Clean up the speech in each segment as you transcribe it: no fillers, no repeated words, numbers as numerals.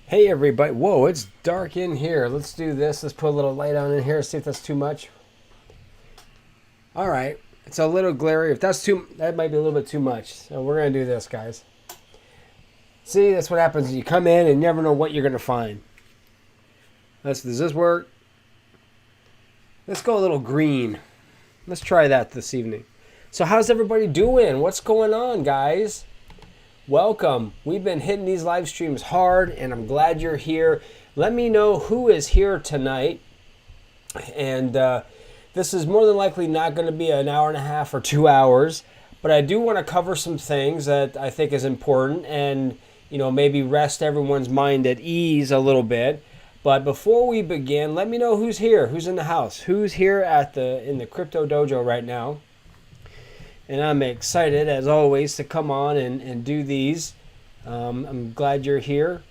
Hey everybody. Whoa, it's dark in here. Let's do this. Let's put a little light on in here, see if that's too much. All right. It's a little glary. If that's too, that might be a little bit too much. So we're going to do this, guys. See, that's what happens. You come in and you never know what you're going to find. Does this work? Let's go a little green. Let's try that this evening. So how's everybody doing? What's going on, guys? Welcome. We've been hitting these live streams hard, and I'm glad you're here. Let me know who is here tonight. And this is more than likely not going to be an hour and a half or 2 hours, but I do want to cover some things that I think is important and, maybe rest everyone's mind at ease a little bit. But before we begin, let me know who's here, who's in the house, who's here in the Crypto Dojo right now. And I'm excited, as always, to come on and do these. I'm glad you're here,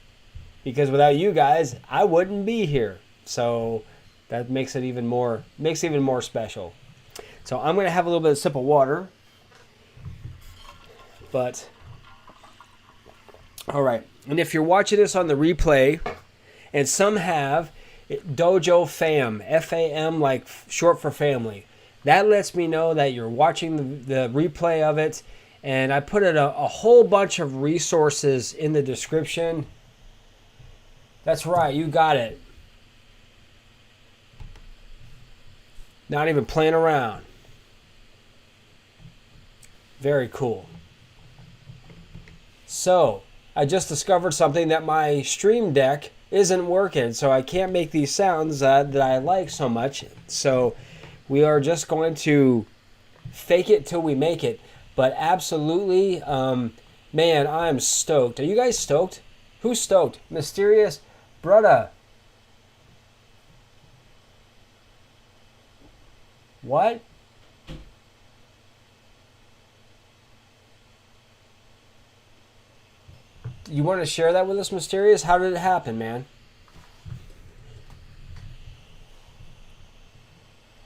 because without you guys, I wouldn't be here. So that makes it even more special. So I'm going to have a little bit of sip of water. But, all right. And if you're watching this on the replay, and some have Dojo Fam, F-A-M, like short for family. That lets me know that you're watching the replay of it. And I put a whole bunch of resources in the description. That's right, you got it. Not even playing around. Very cool. So, I just discovered something, that my Stream Deck isn't working. So I can't make these sounds that I like so much. So we are just going to fake it till we make it. But absolutely, man, I'm stoked. Are you guys stoked? Who's stoked? Mysterious brother. What? You want to share that with us, Mysterious? How did it happen, man?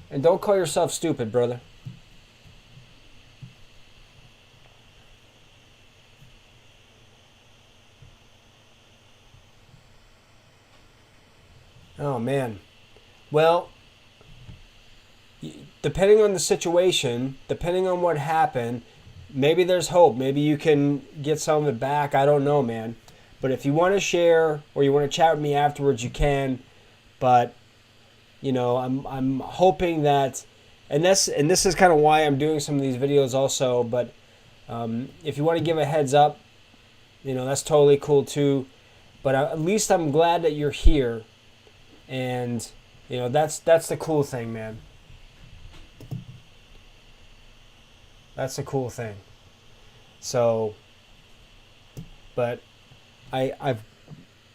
And don't call yourself stupid, brother. Oh, man. Well, depending on the situation, depending on what happened, maybe there's hope. Maybe you can get some of it back. I don't know, man. But if you want to share or you want to chat with me afterwards, you can. But I'm hoping that, and this is kind of why I'm doing some of these videos also. But if you want to give a heads up, that's totally cool too. But at least I'm glad that you're here, and that's the cool thing, man. That's a cool thing. So, but we're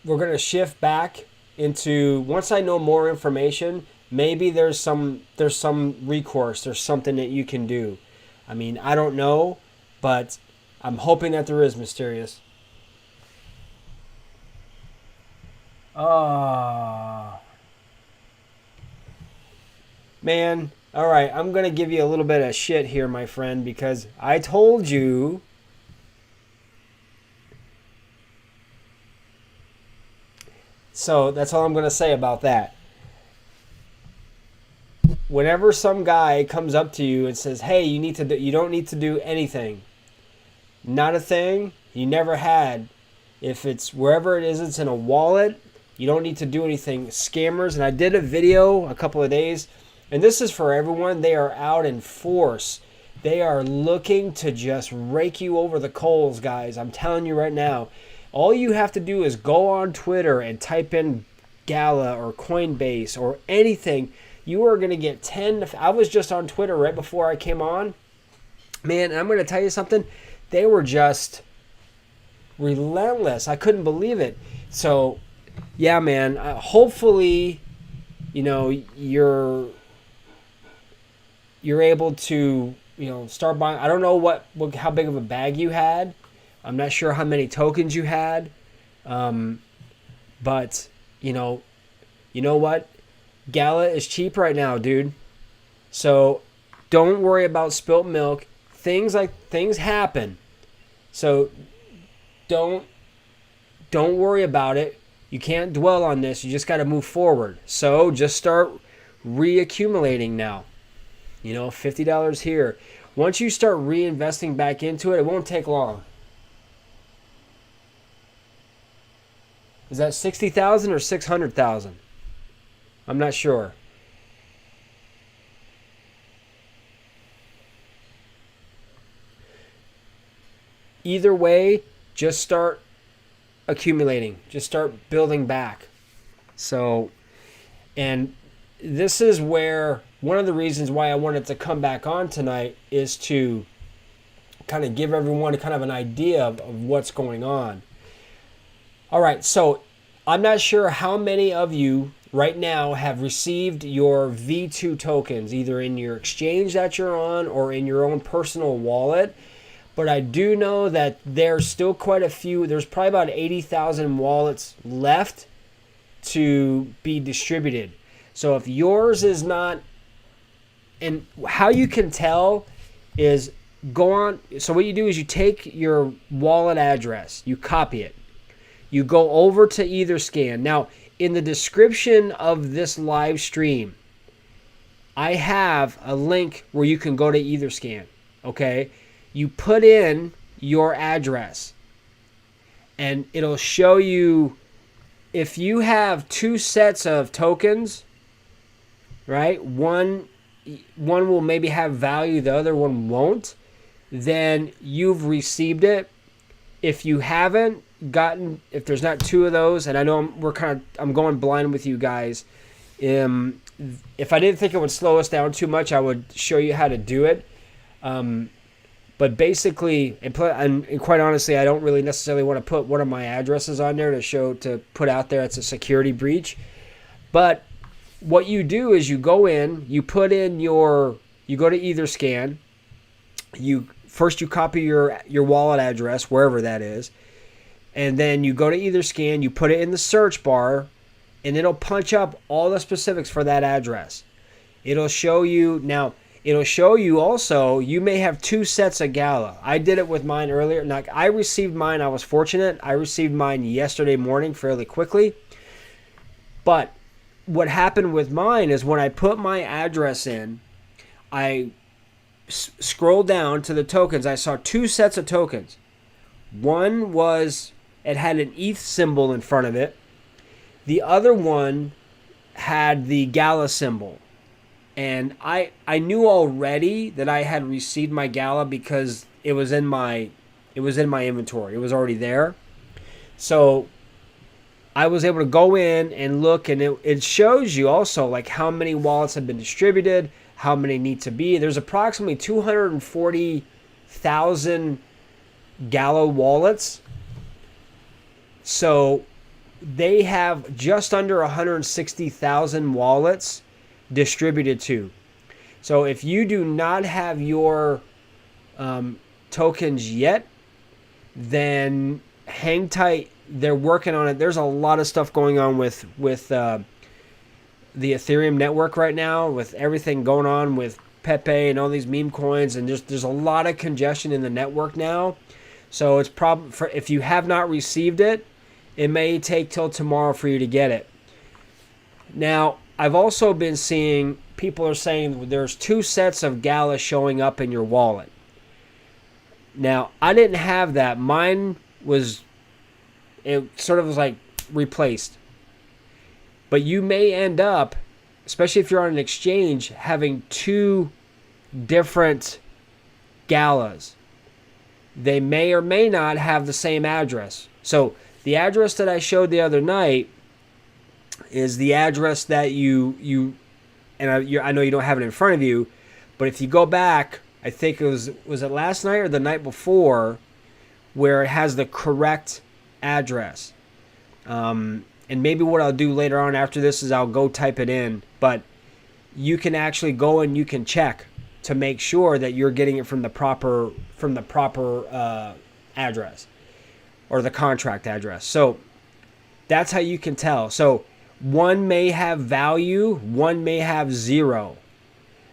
gonna shift back into, once I know more information, maybe there's some recourse, there's something that you can do. I mean, I don't know, but I'm hoping that there is, Mysterious. Oh, man. All right, I'm going to give you a little bit of shit here, my friend, because I told you. So that's all I'm going to say about that. Whenever some guy comes up to you and says, hey, you don't need to do anything. Not a thing. You never had. If it's wherever it is, it's in a wallet. You don't need to do anything. Scammers. And I did a video a couple of days. And this is for everyone. They are out in force. They are looking to just rake you over the coals, guys. I'm telling you right now. All you have to do is go on Twitter and type in Gala or Coinbase or anything. You are going to get 10. I was just on Twitter right before I came on. Man, I'm going to tell you something. They were just relentless. I couldn't believe it. So, yeah, man. Hopefully, you're able to, start buying. I don't know how big of a bag you had. I'm not sure how many tokens you had. But, you know what? Gala is cheap right now, dude. So don't worry about spilt milk. Things happen. So don't worry about it. You can't dwell on this. You just got to move forward. So just start reaccumulating now. You know, $50 here. Once you start reinvesting back into it, it won't take long. Is that 60,000 or 600,000? I'm not sure. Either way, just start accumulating. Just start building back. So, and this is where one of the reasons why I wanted to come back on tonight is to kind of give everyone kind of an idea of what's going on. All right, so I'm not sure how many of you right now have received your V2 tokens, either in your exchange that you're on or in your own personal wallet. But I do know that there's still quite a few. There's probably about 80,000 wallets left to be distributed. So if yours is not, and how you can tell is go on. So what you do is you take your wallet address, you copy it, you go over to Etherscan. Now, in the description of this live stream, I have a link where you can go to Etherscan. Okay, you put in your address, and it'll show you if you have two sets of tokens. Right, one will maybe have value, the other one won't. Then you've received it. If you haven't gotten, if there's not two of those, and I know I'm going blind with you guys. If I didn't think it would slow us down too much, I would show you how to do it. But basically, and quite honestly, I don't really necessarily want to put one of my addresses on there to put out there. It's a security breach. But what you do is you go in, you go to Etherscan, you copy your wallet address, wherever that is, and then you go to Etherscan, you put it in the search bar, and it'll punch up all the specifics for that address. It'll show you also, you may have two sets of Gala. I did it with mine earlier. Now, I received mine, I was fortunate. I received mine yesterday morning fairly quickly. But what happened with mine is when I put my address in, I scrolled down to the tokens. I saw two sets of tokens. One it had an ETH symbol in front of it. The other one had the Gala symbol. And I knew already that I had received my Gala because it was in my inventory. It was already there. So I was able to go in and look, and it shows you also like how many wallets have been distributed, how many need to be. There's approximately 240,000 Gala wallets. So they have just under 160,000 wallets distributed to. So if you do not have your tokens yet, then hang tight. They're working on it. There's a lot of stuff going on with the Ethereum network right now, with everything going on with Pepe and all these meme coins, and there's a lot of congestion in the network now. So it's if you have not received it, it may take till tomorrow for you to get it. Now, I've also been seeing people are saying there's two sets of Gala showing up in your wallet. Now, I didn't have that. Mine was, it sort of was like replaced. But you may end up, especially if you're on an exchange, having two different Galas. They may or may not have the same address. So the address that I showed the other night is the address that I know you don't have it in front of you, but if you go back, I think was it last night or the night before, where it has the correct address. And maybe what I'll do later on after this is I'll go type it in, but you can actually go and you can check to make sure that you're getting it from the proper address or the contract address. So that's how you can tell. So one may have value, one may have zero.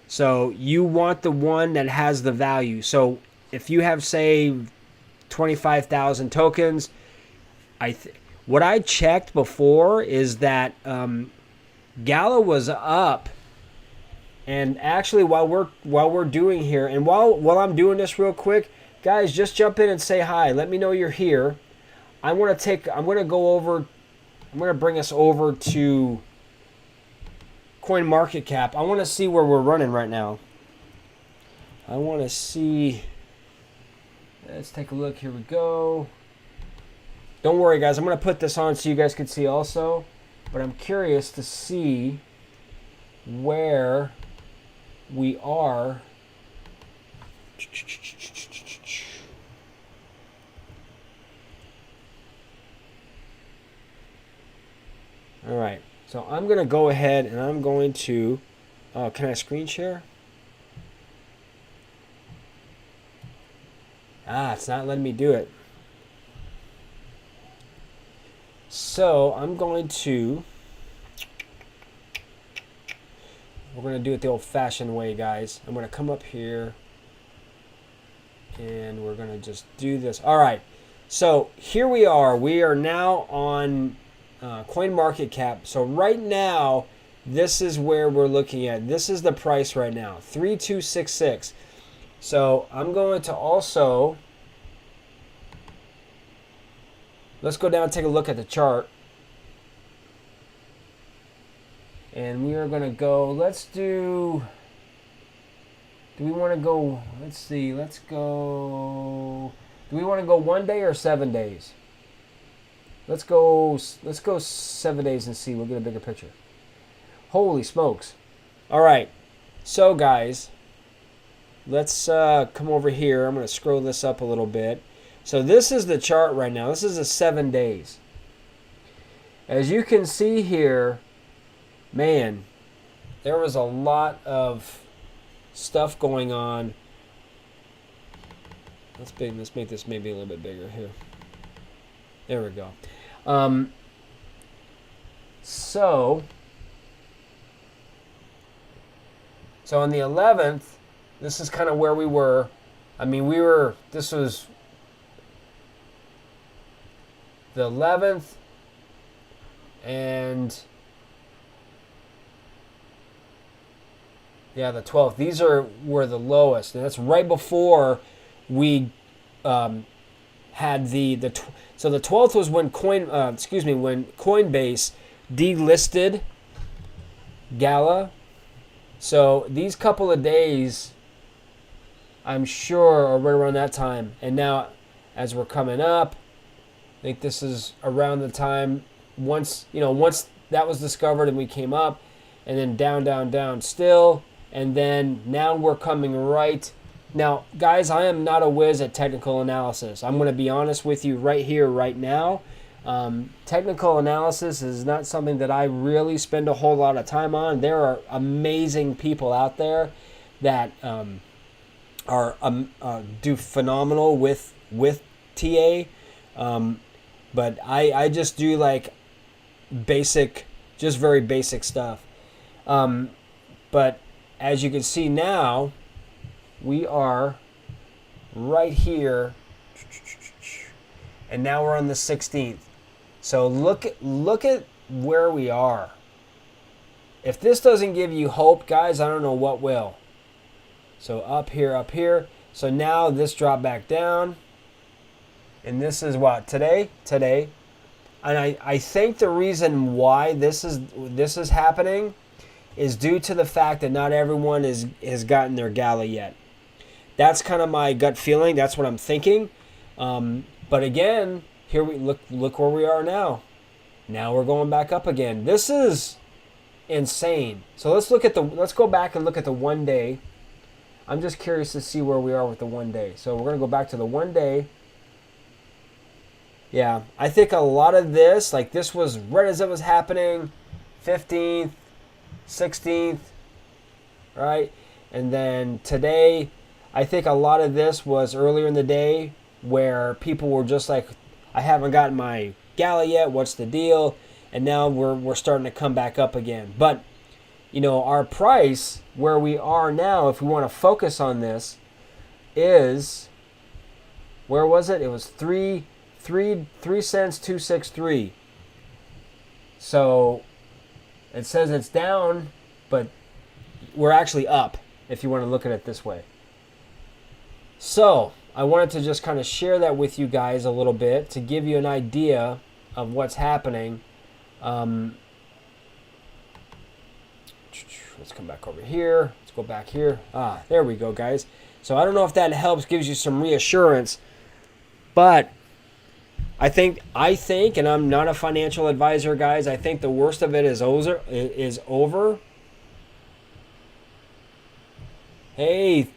So you want the one that has the value. So if you have, say, 25,000 tokens, what I checked before is that Gala was up, and actually while we're doing here, and while I'm doing this real quick, guys, just jump in and say hi. Let me know you're here. I'm gonna bring us over to CoinMarketCap. I want to see where we're running right now. I want to see. Let's take a look. Here we go. Don't worry, guys. I'm going to put this on so you guys can see also. But I'm curious to see where we are. All right. So I'm going to go ahead and I'm going to... can I screen share? It's not letting me do it. So I'm going to... We're going to do it the old-fashioned way, guys. I'm going to come up here. And we're going to just do this. All right. So here we are. We are now on... CoinMarketCap. So right now, this is where we're looking at. This is the price right now, 3266. So I'm going to also, let's go down and take a look at the chart. And we are going to go, let's do we want to go, let's see, let's go, do we want to go 1 day or 7 days? Let's go 7 days and see. We'll get a bigger picture. Holy smokes. All right. So, guys, let's come over here. I'm going to scroll this up a little bit. So this is the chart right now. This is a 7 days. As you can see here, man, there was a lot of stuff going on. Let's make this maybe a little bit bigger here. There we go. So on the 11th, this is kind of where we were. I mean, this was the 11th and yeah, the 12th. These were the lowest, and that's right before we had so the 12th was when when Coinbase delisted Gala. So these couple of days, I'm sure, are right around that time. And now, as we're coming up, I think this is around the time once that was discovered and we came up, and then down, down, down still, and then now we're coming right. Now, guys, I am not a whiz at technical analysis. I'm going to be honest with you right here, right now. Technical analysis is not something that I really spend a whole lot of time on. There are amazing people out there that do phenomenal with TA, but I just do like very basic stuff. But as you can see now, we are right here, and now we're on the 16th. So look at where we are. If this doesn't give you hope, guys, I don't know what will. So up here. So now this dropped back down, and this is what today. And I think the reason why this is happening is due to the fact that not everyone has gotten their Gala yet. That's kind of my gut feeling. That's what I'm thinking. But again, here we look where we are now. Now we're going back up again. This is insane. So let's go back and look at the 1 day. I'm just curious to see where we are with the 1 day. So we're going to go back to the 1 day. Yeah, I think a lot of this, like this was right as it was happening, 15th, 16th, right? And then today, I think a lot of this was earlier in the day where people were just like, I haven't gotten my Gala yet, what's the deal? And now we're starting to come back up again. But, our price, where we are now, if we want to focus on this, is, where was it? It was 3 cents 263. So it says it's down, but we're actually up, if you want to look at it this way. So I wanted to just kind of share that with you guys a little bit to give you an idea of what's happening. Let's come back over here. Let's go back here. There we go, guys. So I don't know if that helps, gives you some reassurance, but I think, and I'm not a financial advisor, guys, I think the worst of it is over. Hey,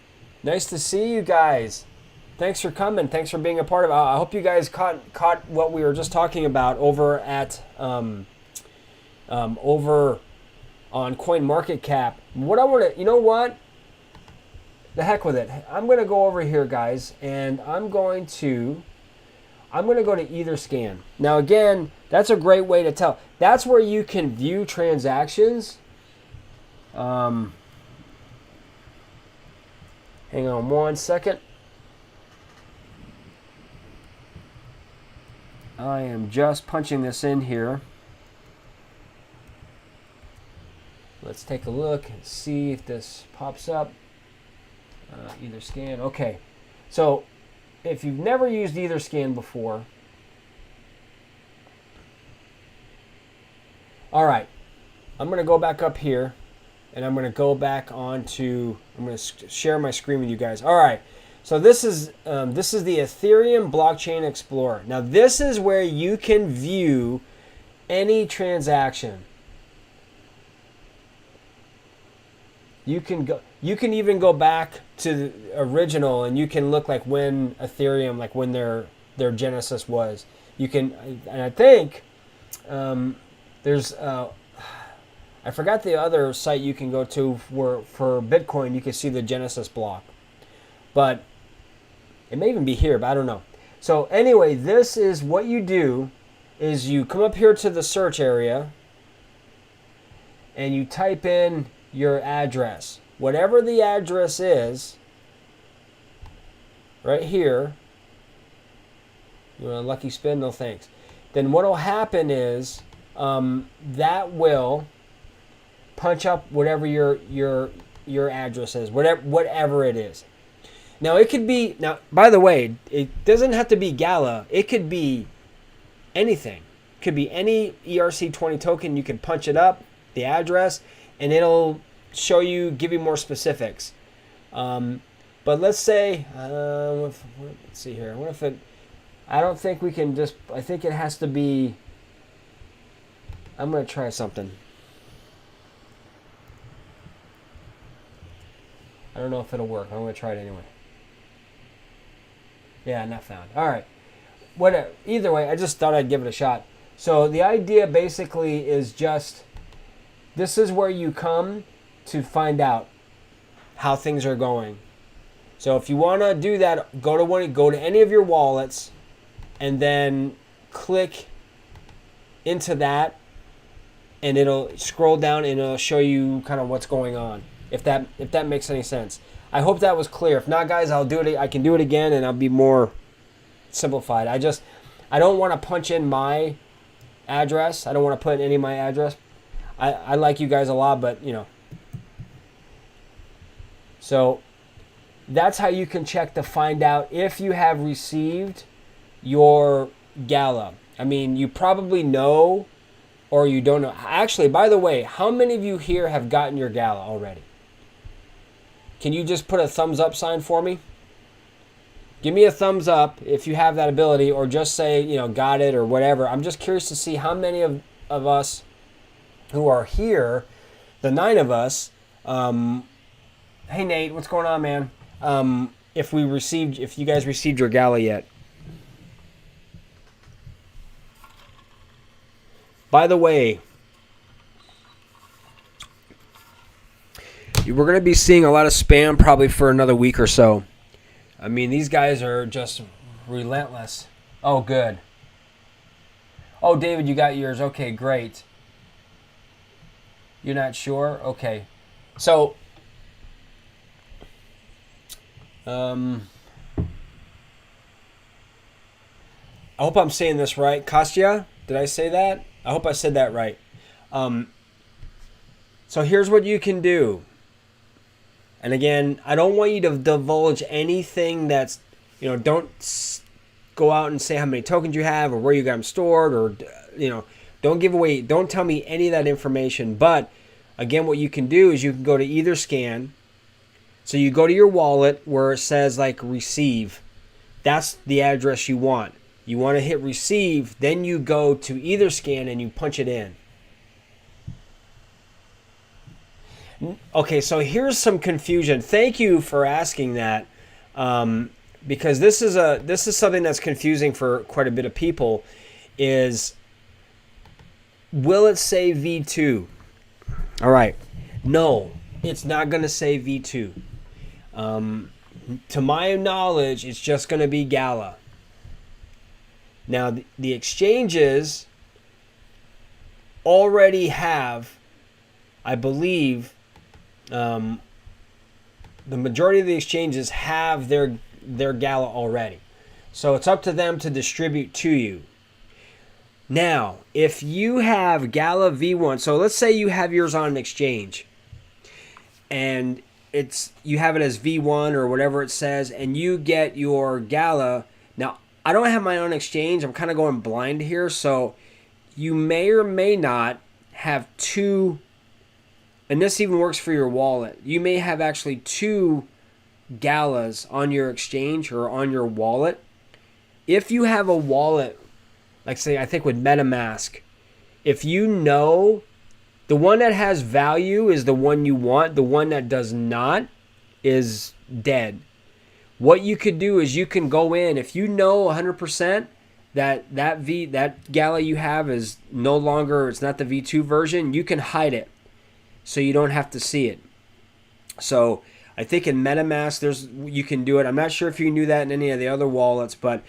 nice to see you guys. Thanks for coming. Thanks for being a part of it. I hope you guys caught what we were just talking about over at over on CoinMarketCap. What I want to, you know what? The heck with it. I'm going to go over here, guys, and I'm going to go to Etherscan. Now, again, that's a great way to tell. That's where you can view transactions. Hang on one second. I am just punching this in here. Let's take a look and see if this pops up. Etherscan. Okay. So if you've never used Etherscan before, all right, I'm going to go back up here, and I'm going to go back onto, I'm going to share my screen with you guys. All right, so this is the Ethereum Blockchain Explorer. Now this is where you can view any transaction. You can even go back to the original, and you can look like when Ethereum, like when their genesis was. You can, and I think there's I forgot the other site you can go to where for Bitcoin you can see the genesis block, but it may even be here, but I don't know. So anyway, this is what you do: is you come up here to the search area, and you type in your address, whatever the address is, right here. You want a lucky spin? No thanks. Then what will happen is that will punch up whatever your address is, whatever it is. Now it could be, now by the way, it doesn't have to be Gala. It could be anything. It could be any ERC20 token. You can punch it up, the address, and it'll show you, give you more specifics. But let's say, let's see here. What if it? I don't think we can just. I think it has to be. I'm gonna try something. I don't know if it'll work. I'm gonna try it anyway. Yeah, not found. All right. Whatever. Either way, I just thought I'd give it a shot. So the idea basically is just. This is where you come to find out how things are going. So if you want to do that, go to any of your wallets, and then click into that, and it'll scroll down and it'll show you kind of what's going on. If that makes any sense. I hope that was clear. If not, guys, I'll do it. I can do it again, and I'll be more simplified. I don't want to punch in my address. I don't want to put in any of my address. I like you guys a lot, but you know. So that's how you can check to find out if you have received your Gala. I mean, you probably know or you don't know. Actually, by the way, how many of you here have gotten your Gala already? Can you just put a thumbs up sign for me? Give me a thumbs up if you have that ability, or just say, you know, got it or whatever. I'm just curious to see how many of us who are here, the 9 of us. Hey Nate, what's going on, man? If you guys received your Gala yet. By the way, we're going to be seeing a lot of spam probably for another week or so. I mean, these guys are just relentless. Oh, good. Oh, David, you got yours. Okay, great. You're not sure? Okay. So, I hope I'm saying this right. Kostya, did I say that? I hope I said that right. So here's what you can do. And again, I don't want you to divulge anything that's, don't go out and say how many tokens you have or where you got them stored, or, don't give away, don't tell me any of that information. But again, what you can do is you can go to Etherscan. So you go to your wallet where it says like receive. That's the address you want. You want to hit receive, then you go to Etherscan and you punch it in. Okay, so here's some confusion. Thank you for asking that, because this is something that's confusing for quite a bit of people. Is, will it say V2? All right, no, it's not going to say V2. To my knowledge, it's just going to be Gala. Now, the exchanges already have, I believe, the majority of the exchanges have their Gala already. So it's up to them to distribute to you. Now, if you have Gala V1, so let's say you have yours on an exchange, and you have it as V1 or whatever it says, and you get your Gala. Now, I don't have my own exchange. I'm kind of going blind here, so you may or may not have two, and this even works for your wallet. You may have actually two Galas on your exchange or on your wallet. If you have a wallet, like say, I think with MetaMask, if you know the one that has value is the one you want, the one that does not is dead. What you could do is you can go in, if you know 100% that Gala you have is no longer, it's not the V2 version, you can hide it so you don't have to see it. So I think in MetaMask you can do it. I'm not sure if you can do that in any of the other wallets, but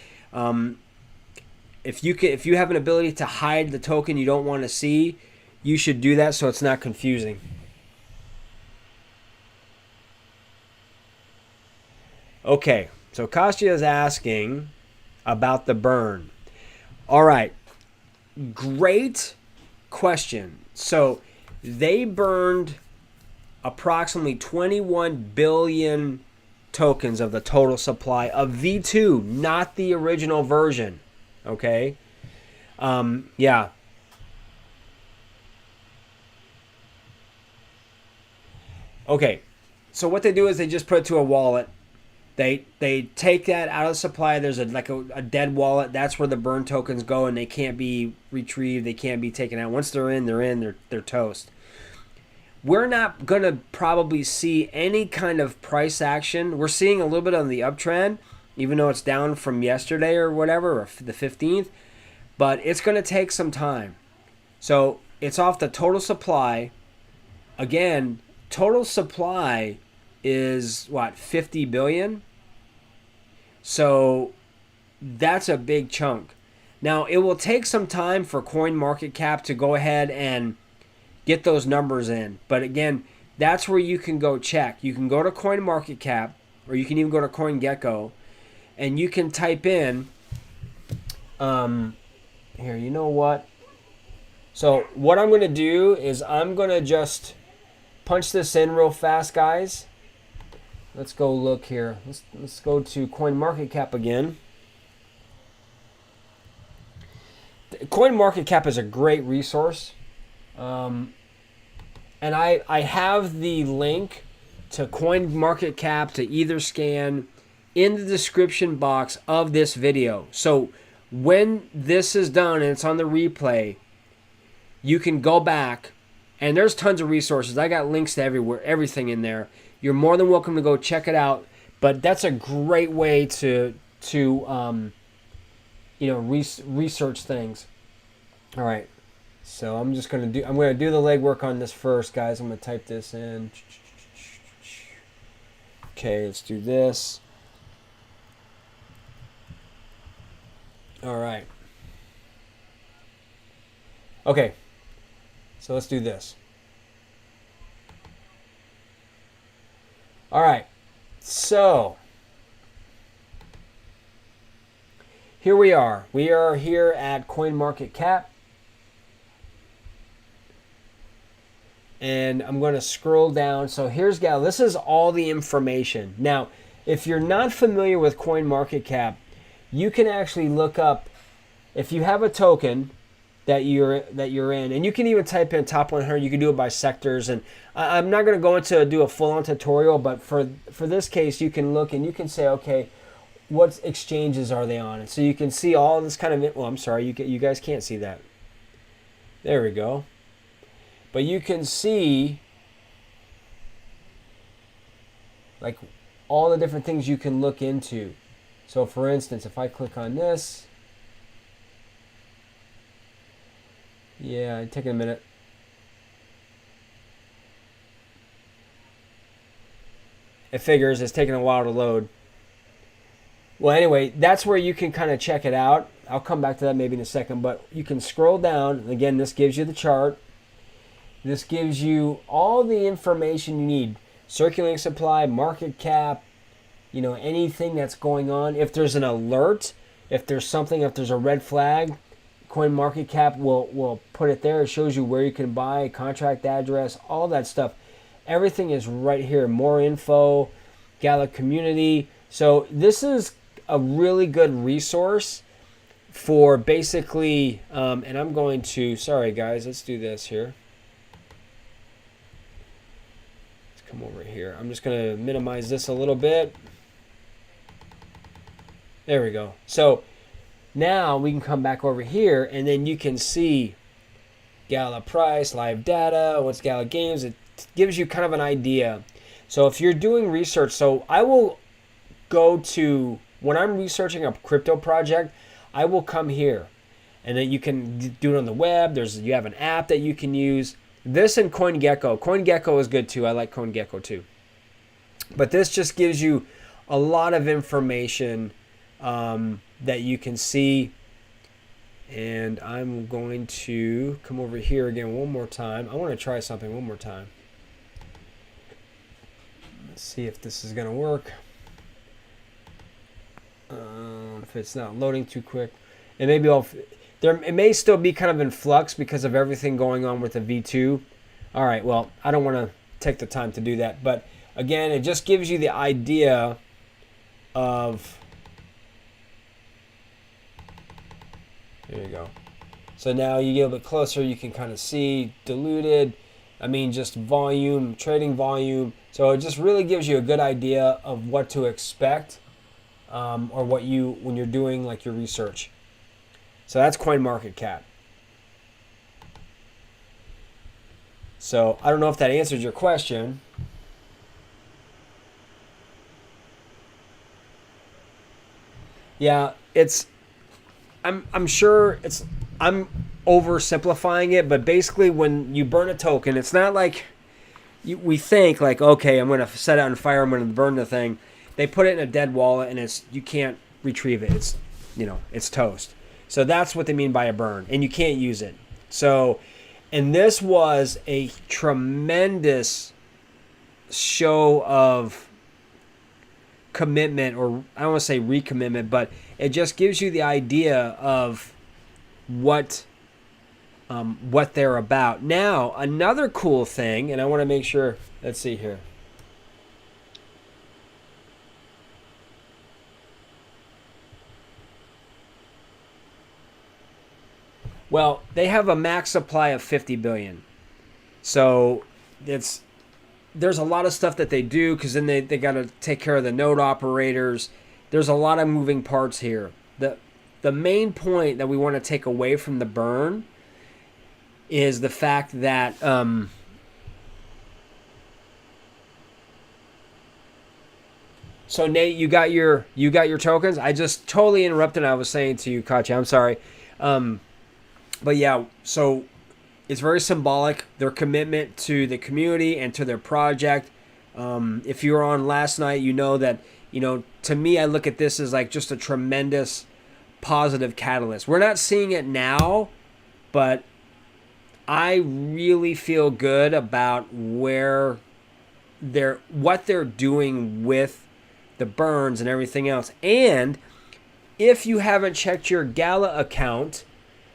if you have an ability to hide the token you don't want to see, you should do that so it's not confusing. Okay, so Kostya is asking about the burn. All right, great question. So they burned approximately 21 billion tokens of the total supply of V2, not the original version. Okay, yeah. Okay, so what they do is they just put it to a wallet. They take that out of the supply. There's a dead wallet. That's where the burn tokens go, and they can't be retrieved. They can't be taken out. Once they're in. They're toast. We're not gonna probably see any kind of price action. We're seeing a little bit on the uptrend, even though it's down from yesterday or whatever, or the 15th. But it's gonna take some time. So it's off the total supply. Again, total supply is what, 50 billion? So that's a big chunk. Now, it will take some time for CoinMarketCap to go ahead and get those numbers in. But again, that's where you can go check. You can go to CoinMarketCap, or you can even go to CoinGecko, and you can type in, here, you know what? So what I'm going to do is I'm going to just punch this in real fast, guys. Let's go look here. Let's go to CoinMarketCap again. CoinMarketCap is a great resource. And I have the link to CoinMarketCap, to Etherscan in the description box of this video. So when this is done and it's on the replay, you can go back, and there's tons of resources. I got links to everything in there. You're more than welcome to go check it out. But that's a great way to research things. All right. So I'm going to do the legwork on this first, guys. I'm going to type this in. Okay, let's do this. All right. Okay. So let's do this. All right. So here we are. We are here at CoinMarketCap. and I'm going to scroll down. So here's Gala. This is all the information. Now, if you're not familiar with CoinMarketCap, you can actually look up, if you have a token that you're in, and you can even type in top 100. You can do it by sectors, and I'm not going to go into do a full-on tutorial, but for this case, you can look and you can say, okay, what exchanges are they on? And so you can see all this kind of, well, I'm sorry, you guys can't see that. There we go. But you can see like all the different things you can look into. So for instance, if I click on this, yeah, it's taking a minute. It figures it's taking a while to load. Well, anyway, that's where you can kind of check it out. I'll come back to that maybe in a second, but you can scroll down. Again, this gives you the chart. This gives you all the information you need. Circulating supply, market cap, you know, anything that's going on. If there's an alert, if there's a red flag, CoinMarketCap will put it there. It shows you where you can buy, contract address, all that stuff. Everything is right here. More info, Gala community. So this is a really good resource for basically, and I'm going to, sorry guys, let's do this here. Let's come over here. I'm just going to minimize this a little bit. There we go. So now we can come back over here, and then you can see Gala price, live data, what's Gala Games. It gives you kind of an idea. So if you're doing research, so I will go to, when I'm researching a crypto project, I will come here, and then you can do it on the web. You have an app that you can use. This and CoinGecko. CoinGecko is good too. I like CoinGecko too. But this just gives you a lot of information that you can see. And I'm going to come over here again one more time. I want to try something one more time. Let's see if this is going to work. If it's not loading too quick, and maybe it may still be kind of in flux because of everything going on with the V2. All right, well, I don't want to take the time to do that, but again, it just gives you the idea of, there you go. So now you get a bit closer, you can kind of see diluted, I mean just volume, trading volume. So it just really gives you a good idea of what to expect. Or when you're doing like your research. So that's CoinMarketCap. So I don't know if that answers your question. Yeah, I'm sure I'm oversimplifying it, but basically when you burn a token, it's not like we think like, okay, I'm going to set it on fire, I'm going to burn the thing. They put it in a dead wallet, and you can't retrieve it. It's, it's toast. So that's what they mean by a burn, and you can't use it. So, and this was a tremendous show of commitment, or I don't want to say recommitment, but it just gives you the idea of what they're about. Now, another cool thing, and I want to make sure, let's see here. Well, they have a max supply of 50 billion. So there's a lot of stuff that they do, because then they got to take care of the node operators. There's a lot of moving parts here. The main point that we want to take away from the burn is the fact that so Nate, you got your tokens. I just totally interrupted. I was saying to you, Katya, I'm sorry. But yeah, so it's very symbolic, their commitment to the community and to their project. If you were on last night, you know that, to me, I look at this as like just a tremendous positive catalyst. We're not seeing it now, but I really feel good about what they're doing with the burns and everything else. And if you haven't checked your Gala account,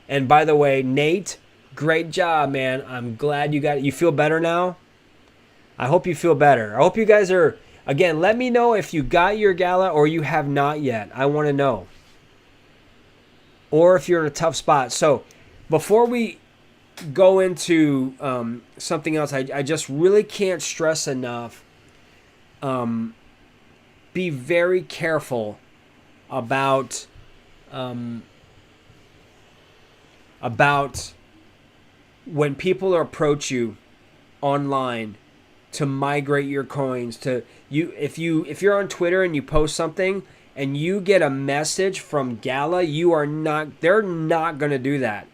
and by the way, Nate, Great job, man. I'm glad you got it. You feel better now? I hope you feel better. I hope you guys are, again, let me know if you got your Gala or you have not yet. I want to know. Or if you're in a tough spot. So before we go into something else, I just really can't stress enough. Be very careful about when people approach you online to migrate your coins to you. If you're on Twitter and you post something and you get a message from Gala, they're not going to do that.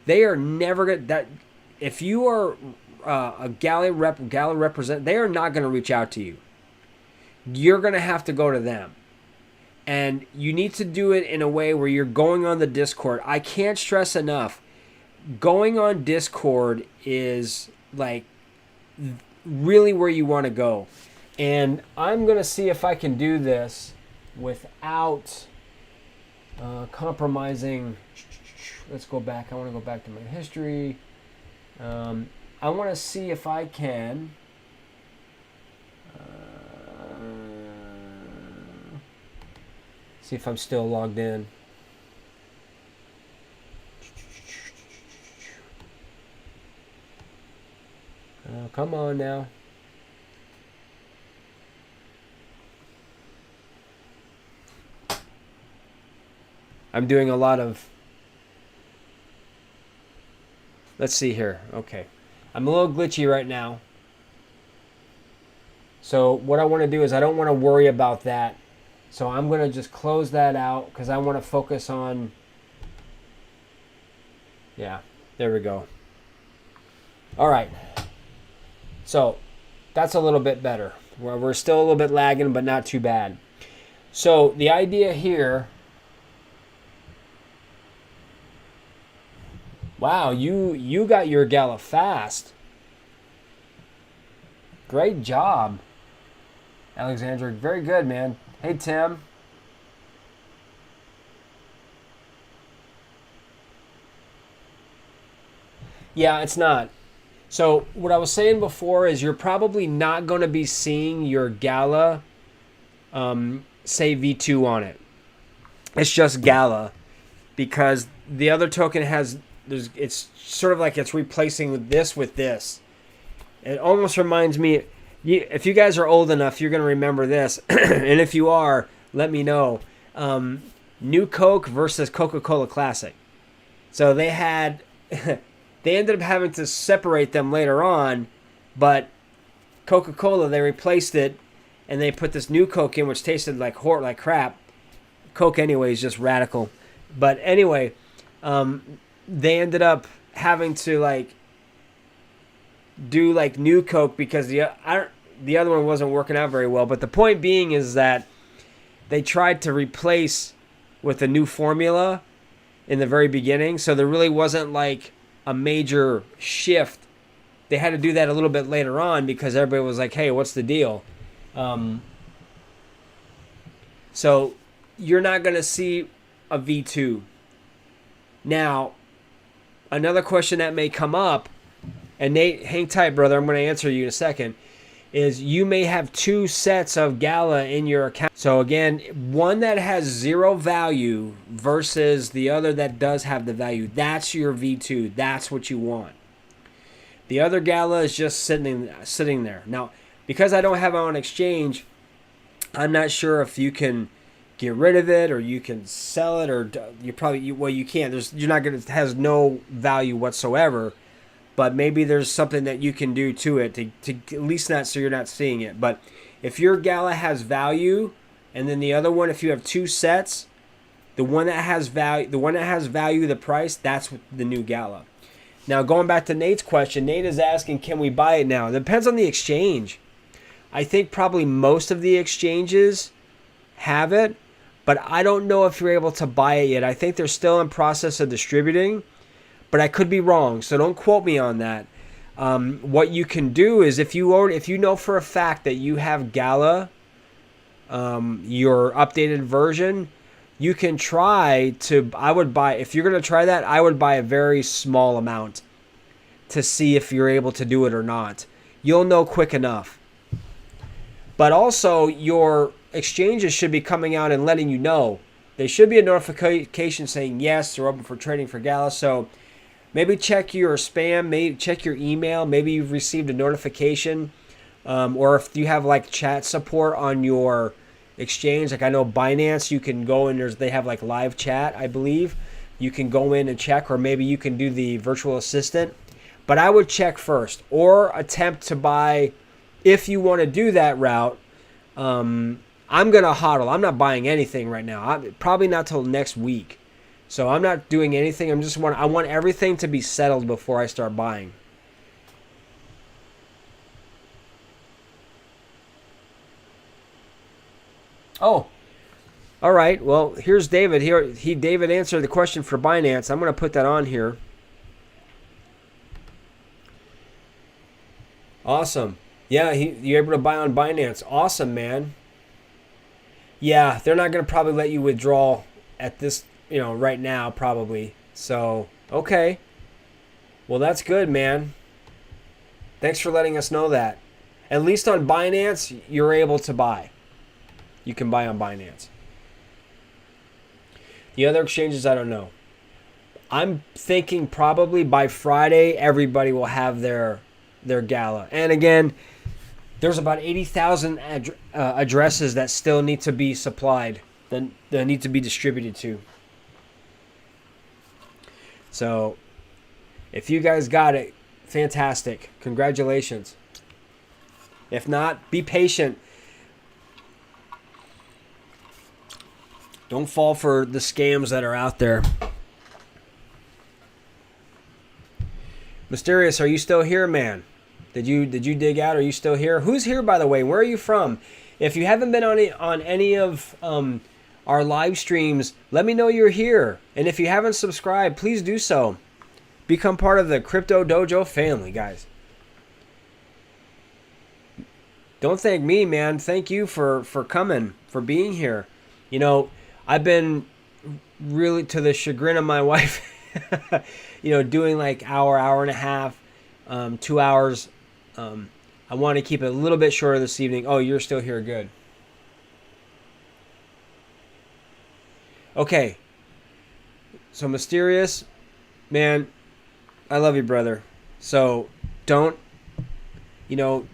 They are never going to, that if you are a Gala representative, they are not going to reach out to you. You're going to have to go to them. And you need to do it in a way where you're going on the Discord. I can't stress enough. Going on Discord is like really where you want to go. And I'm going to see if I can do this without compromising. Let's go back. I want to go back to my history. I want to see if I can. See if I'm still logged in. Oh, come on now. I'm doing a lot of... Let's see here. Okay. I'm a little glitchy right now. So what I want to do is I don't want to worry about that. So I'm going to just close that out because I want to focus on... Yeah, there we go. All right. So that's a little bit better. We're still a little bit lagging, but not too bad. So the idea here... Wow, you got your Gala fast. Great job, Alexandra. Very good, man. Hey, Tim. Yeah, it's not. So what I was saying before is you're probably not going to be seeing your Gala say V2 on it. It's just Gala because the other token has... it's sort of like it's replacing this with this. It almost reminds me, if you guys are old enough, you're going to remember this. And if you are, let me know. New Coke versus Coca-Cola Classic. So they ended up having to separate them later on, but Coca-Cola, they replaced it, and they put this new Coke in, which tasted like crap. Coke anyway is just radical. But anyway, they ended up having to do new Coke because the other one wasn't working out very well. But the point being is that they tried to replace with a new formula in the very beginning, so there really wasn't a major shift. They had to do that a little bit later on because everybody was like, hey, what's the deal? So you're not going to see a V2. Now, another question that may come up, and Nate, hang tight, brother, I'm going to answer you in a second, is you may have two sets of Gala in your account. So again, one that has zero value versus the other that does have the value. That's your V2. That's what you want. The other Gala is just sitting there. Now, because I don't have it on exchange, I'm not sure if you can get rid of it or you can sell it, or you can't. It has no value whatsoever. But maybe there's something that you can do to it to at least not so you're not seeing it. But if your Gala has value, and then the other one, if you have two sets, the one that has value, the price, that's the new Gala. Now going back to Nate's question, Nate is asking, can we buy it now? It depends on the exchange. I think probably most of the exchanges have it, but I don't know if you're able to buy it yet. I think they're still in process of distributing. But I could be wrong, so don't quote me on that. What you can do is if you know for a fact that you have Gala, your updated version, you can try to. If you're going to try that, I would buy a very small amount. to see if you're able to do it or not. You'll know quick enough. But also, your exchanges should be coming out and letting you know. There should be a notification saying, yes, they're open for trading for Gala. So maybe check your spam, maybe check your email. Maybe you've received a notification. Or if you have like chat support on your exchange, like I know Binance, you can go in, they have like live chat, I believe. You can go in and check, or maybe you can do the virtual assistant. But I would check first, or attempt to buy. If you want to do that route, I'm going to hodl. I'm not buying anything right now. Probably not till next week. So I'm not doing anything. I want everything to be settled before I start buying. Oh, all right. Well, here's David. David answered the question for Binance. I'm going to put that on here. Awesome. Yeah, you're able to buy on Binance. Awesome, man. Yeah, they're not going to probably let you withdraw at this, right now, probably. So, okay. Well, that's good, man. Thanks for letting us know that. At least on Binance, you're able to buy. You can buy on Binance. The other exchanges, I don't know. I'm thinking probably by Friday, everybody will have their Gala. And again, there's about 80,000 addresses that still need to be supplied, that need to be distributed to. So, if you guys got it, fantastic. Congratulations. If not, be patient. Don't fall for the scams that are out there. Mysterious, are you still here, man? Did you dig out? Are you still here? Who's here, by the way? Where are you from? If you haven't been on any of our live streams, let me know you're here. And if you haven't subscribed, please do so. Become part of the Crypto Dojo family, guys. Don't thank me, man. Thank you for coming, for being here. I've been really, to the chagrin of my wife, doing like hour and a half, 2 hours. I want to keep it a little bit shorter this evening. Oh, you're still here. Good. Okay. So, Mysterious, man, I love you, brother. So, don't,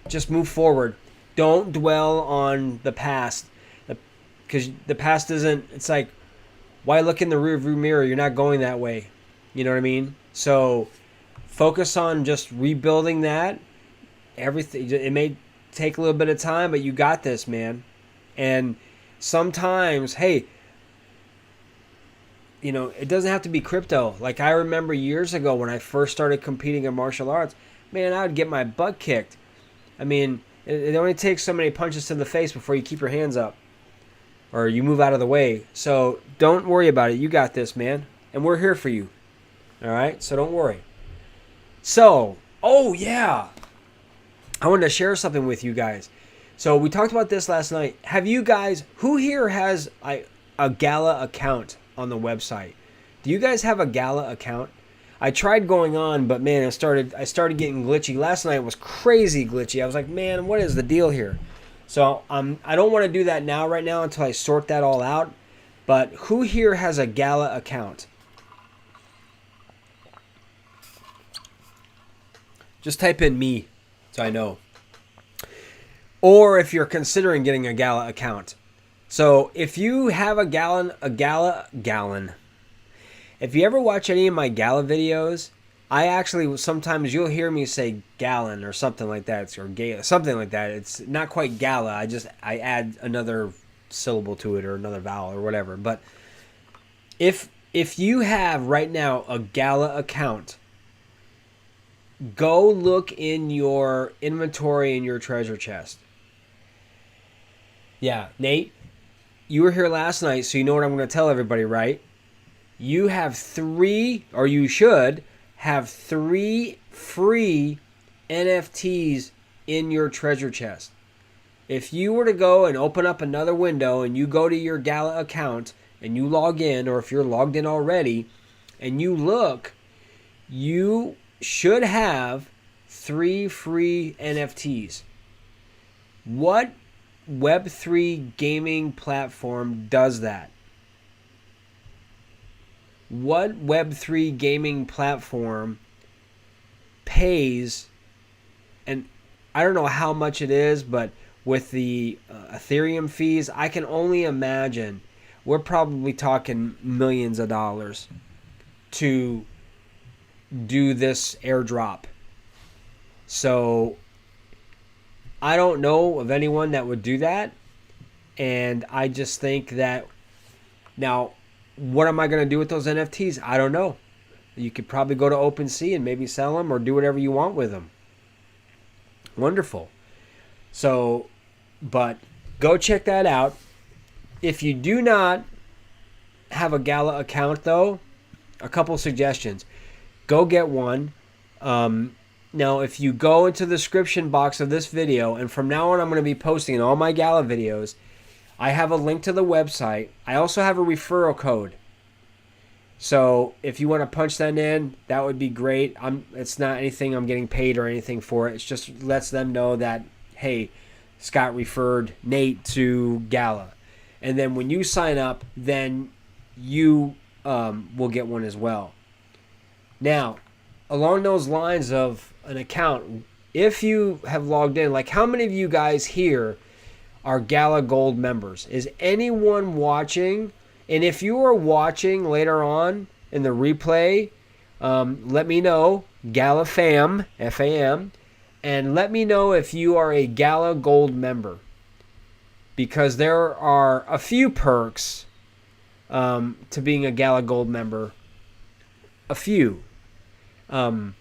just move forward. Don't dwell on the past. Because the past it's like, why look in the rearview mirror? You're not going that way. You know what I mean? So focus on just rebuilding that. Everything. It may take a little bit of time, but you got this, man. And sometimes, hey, it doesn't have to be crypto. Like I remember years ago when I first started competing in martial arts, man, I would get my butt kicked. I mean, it only takes so many punches to the face before you keep your hands up. Or you move out of the way. So don't worry about it. You got this, man. And we're here for you. All right? So don't worry. So, oh yeah. I wanted to share something with you guys. So we talked about this last night. Have you guys, who here has a Gala account on the website? Do you guys have a Gala account? I tried going on, but man, I started getting glitchy. Last night was crazy glitchy. I was like, man, what is the deal here? So I don't want to do that right now until I sort that all out. But who here has a Gala account? Just type in me so I know. Or if you're considering getting a Gala account. So if you have a gallon. If you ever watch any of my Gala videos, I actually, sometimes you'll hear me say gallon or something like that, or something like that. It's not quite Gala. I add another syllable to it or another vowel or whatever. But if you have right now a Gala account, go look in your inventory in your treasure chest. Yeah, Nate, you were here last night, so you know what I'm going to tell everybody, right? You have 3, or you should have 3 free NFTs in your treasure chest. If you were to go and open up another window and you go to your Gala account and you log in, or if you're logged in already and you look, you should have 3 free NFTs. What Web3 gaming platform does that? What Web3 gaming platform pays, and I don't know how much it is, but with the Ethereum fees, I can only imagine we're probably talking millions of dollars to do this airdrop. So I don't know of anyone that would do that, and I just think that now, what am I going to do with those NFTs? I don't know. You could probably go to OpenSea and maybe sell them or do whatever you want with them. Wonderful. So, but go check that out. If you do not have a Gala account, though, a couple suggestions. Go get one. Now, if you go into the description box of this video, and from now on I'm going to be posting all my Gala videos, I have a link to the website. I also have a referral code. So if you want to punch that in, that would be great. It's not anything I'm getting paid or anything for it. It just lets them know that, hey, Scott referred Nate to Gala. And then when you sign up, then you will get one as well. Now, along those lines of an account, if you have logged in, like how many of you guys here are Gala Gold members? Is anyone watching? And if you are watching later on in the replay, let me know, Gala Fam, F-A-M, and let me know if you are a Gala Gold member. Because there are a few perks to being a Gala Gold member. A few. And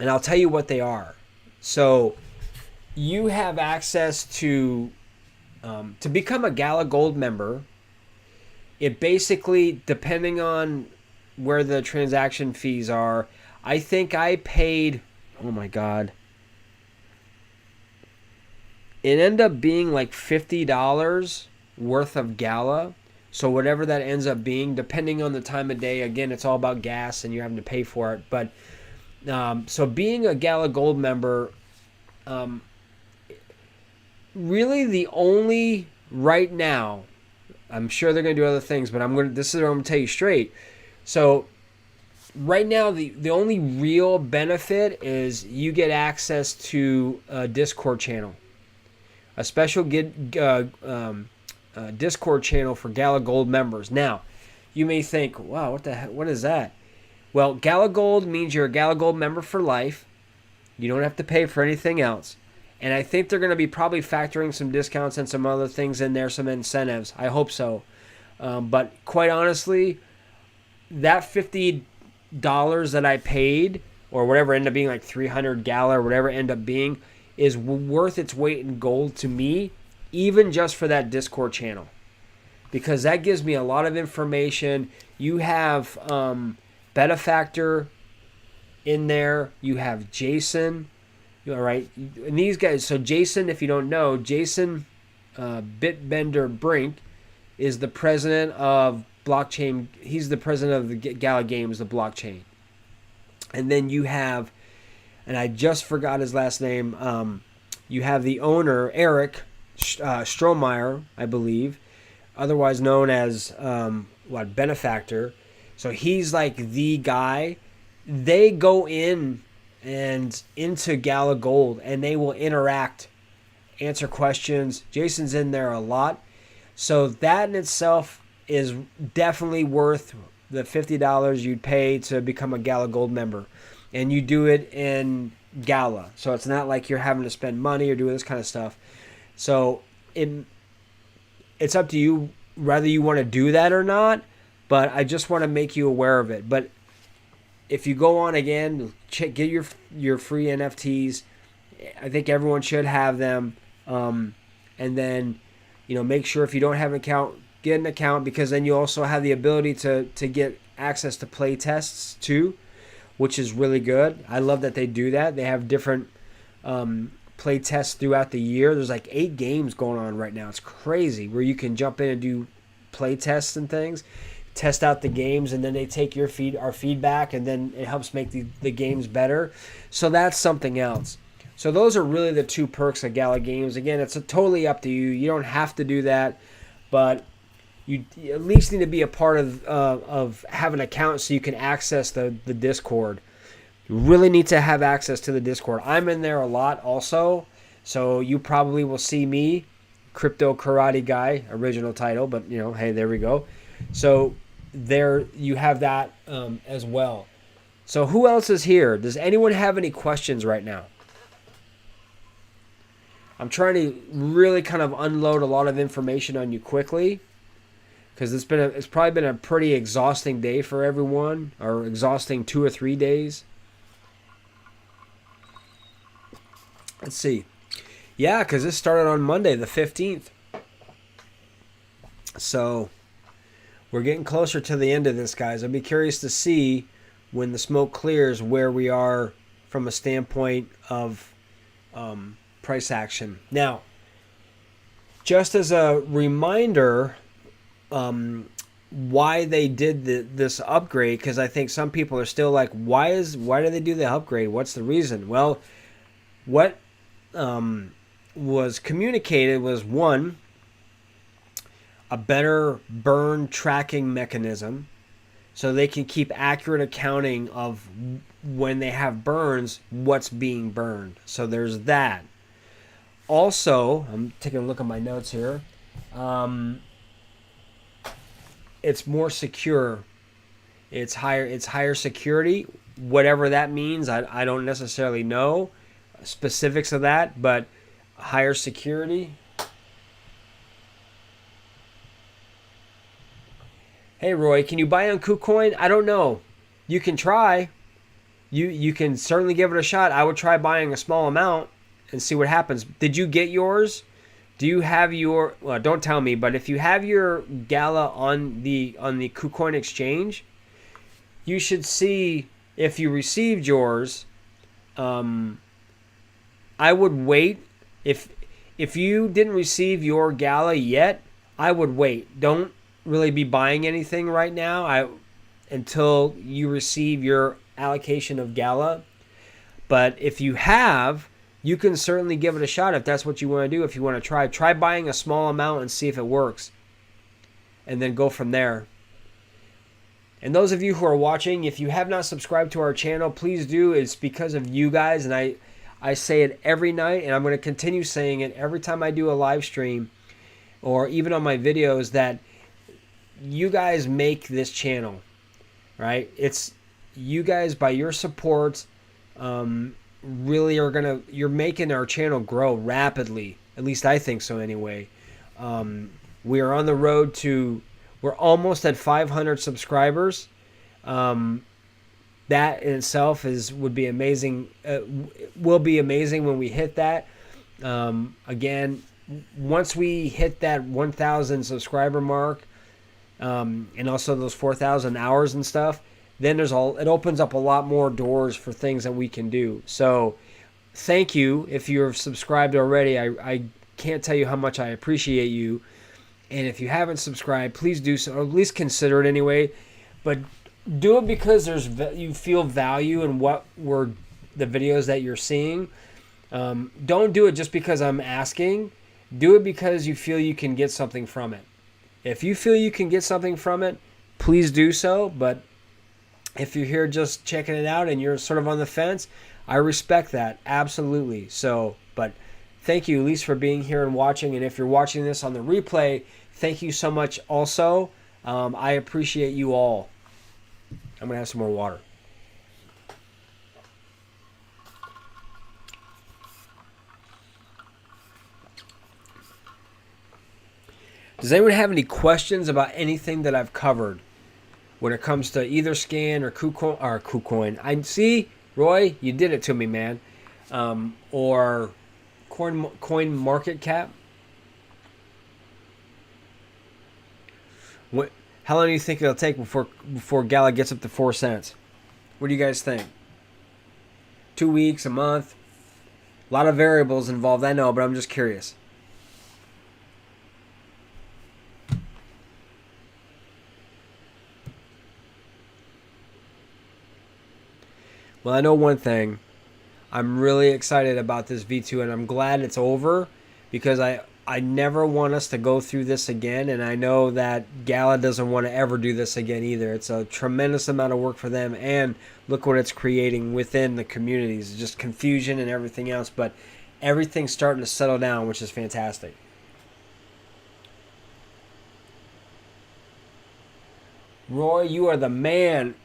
I'll tell you what they are. So you have access to become a Gala Gold member. It basically, depending on where the transaction fees are, I think I paid, oh my God, it ended up being like $50 worth of Gala. So whatever that ends up being, depending on the time of day, again, it's all about gas and you're having to pay for it. But so being a Gala Gold member, really the only, right now, I'm sure they're going to do other things, but this is what I'm going to tell you straight. So right now, the only real benefit is you get access to a Discord channel. A special Discord channel for Gala Gold members. Now, you may think, wow, what the heck, what is that? Well, Gala Gold means you're a Gala Gold member for life. You don't have to pay for anything else. And I think they're going to be probably factoring some discounts and some other things in there, some incentives. I hope so. But quite honestly, that $50 that I paid, or whatever ended up being like 300 Gala or whatever ended up being, is worth its weight in gold to me, even just for that Discord channel. Because that gives me a lot of information. You have Beta Factor in there. You have Jason. All right, and these guys, so Jason, if you don't know, Jason Bitbender Brink is the president of blockchain. He's the president of the Gala Games, the blockchain. And then you have, and I just forgot his last name, you have the owner, Eric Strohmeyer, I believe, otherwise known as, Benefactor. So he's like the guy. They go in and into Gala Gold, and they will interact, answer questions. Jason's in there a lot. So that in itself is definitely worth the $50 you'd pay to become a Gala Gold member. And you do it in Gala. So it's not like you're having to spend money or do this kind of stuff. So it's up to you whether you want to do that or not, but I just want to make you aware of it. But if you go on again, get your free NFTs. I think everyone should have them. And then, make sure if you don't have an account, get an account, because then you also have the ability to get access to play tests too, which is really good. I love that they do that. They have different play tests throughout the year. There's like 8 games going on right now. It's crazy where you can jump in and do play tests and things. test out the games, and then they take our feedback, and then it helps make the games better. So that's something else. So those are really the two perks of Gala Games. Again, it's totally up to you. You don't have to do that, but you at least need to be a part of have an account so you can access the Discord. You really need to have access to the Discord. I'm in there a lot also, so you probably will see me, Crypto Karate Guy, original title, but hey, there we go. So there you have that as well. So who else is here? Does anyone have any questions right now? I'm trying to really kind of unload a lot of information on you quickly, because it's probably been a pretty exhausting day for everyone, or exhausting 2 or 3 days. Let's see. Yeah, because this started on Monday, the 15th. So we're getting closer to the end of this, guys. I'd be curious to see when the smoke clears where we are from a standpoint of price action. Now, just as a reminder, why they did this upgrade, because I think some people are still like, why do they do the upgrade? What's the reason? Well, what was communicated was, one, a better burn tracking mechanism, so they can keep accurate accounting of when they have burns, what's being burned. So there's that. Also, I'm taking a look at my notes here. It's more secure. It's higher security. Whatever that means, I don't necessarily know specifics of that, but higher security. Hey Roy, can you buy on KuCoin? I don't know. You can try. You can certainly give it a shot. I would try buying a small amount and see what happens. Did you get yours? Do you have your, well, don't tell me, but if you have your Gala on the KuCoin exchange, you should see if you received yours. I would wait. If you didn't receive your Gala yet, I would wait. Don't really be buying anything right now until you receive your allocation of Gala. But if you have, you can certainly give it a shot if that's what you want to do. If you want to try buying a small amount and see if it works, and then go from there. And those of you who are watching, if you have not subscribed to our channel, please do. It's because of you guys, and I say it every night, and I'm going to continue saying it every time I do a live stream or even on my videos, that you guys make this channel, right? It's you guys, by your support, really you're making our channel grow rapidly. At least I think so anyway. We are on the road to, we're almost at 500 subscribers. That in itself would be amazing. Will be amazing when we hit that. Again, once we hit that 1,000 subscriber mark, and also those 4,000 hours and stuff, then it opens up a lot more doors for things that we can do. So thank you if you're subscribed already. I can't tell you how much I appreciate you. And if you haven't subscribed, please do so, or at least consider it anyway. But do it because you feel value in the videos that you're seeing. Don't do it just because I'm asking. Do it because you feel you can get something from it. If you feel you can get something from it, please do so. But if you're here just checking it out and you're sort of on the fence, I respect that. Absolutely. So, but thank you, at least, for being here and watching. And if you're watching this on the replay, thank you so much also. I appreciate you all. I'm going to have some more water. Does anyone have any questions about anything that I've covered when it comes to Etherscan or KuCoin? I see, Roy, you did it to me, man. Or CoinMarketCap. How long do you think it'll take before Gala gets up to 4 cents? What do you guys think? 2 weeks, a month? A lot of variables involved, I know, but I'm just curious. Well, I know one thing. I'm really excited about this V2, and I'm glad it's over because I never want us to go through this again, and I know that Gala doesn't want to ever do this again either. It's a tremendous amount of work for them, and look what it's creating within the communities. It's just confusion and everything else, but everything's starting to settle down, which is fantastic. Roy, you are the man.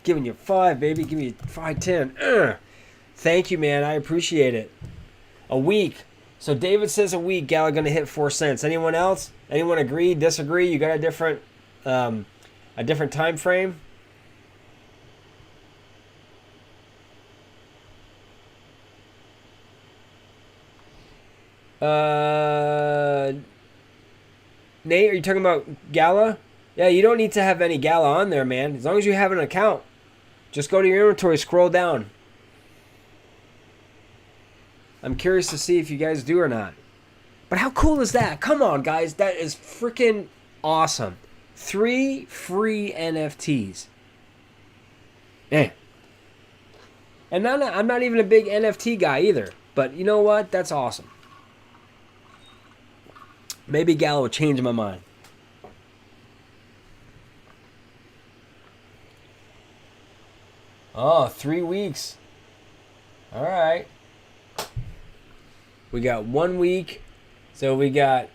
Giving you 5, baby. Give me 5, 10. Thank you, man. I appreciate it. A week. So David says a week. Gala gonna hit 4 cents. Anyone else? Anyone agree? Disagree? You got a different time frame? Nate, are you talking about Gala? Yeah, you don't need to have any Gala on there, man. As long as you have an account, just go to your inventory, scroll down. I'm curious to see if you guys do or not. But how cool is that? Come on, guys. That is freaking awesome. 3 free NFTs. Man. And I'm not even a big NFT guy either. But you know what? That's awesome. Maybe Gala will change my mind. Oh, 3 weeks. All right. We got 1 week. So we got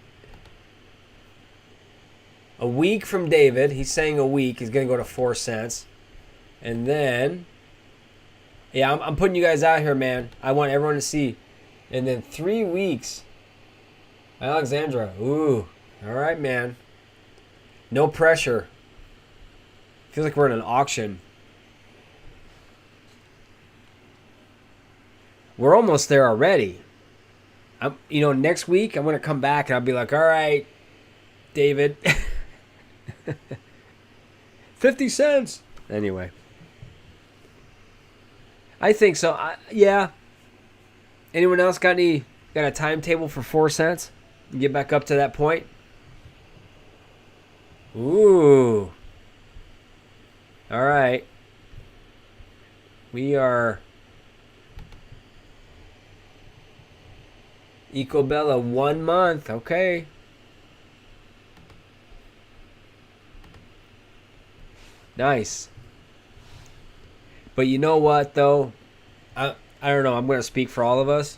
a week from David. He's saying a week. He's going to go to 4 cents. And then, yeah, I'm putting you guys out here, man. I want everyone to see. And then 3 weeks. Alexandra. Ooh. All right, man. No pressure. Feels like we're in an auction. We're almost there already. Next week I'm going to come back and I'll be like, all right, David. 50 cents. Anyway. I think so. Yeah. Anyone else got a timetable for 4 cents? Get back up to that point? Ooh. All right. We are Ecobella 1 month. Okay. Nice. But you know what though? I don't know. I'm going to speak for all of us.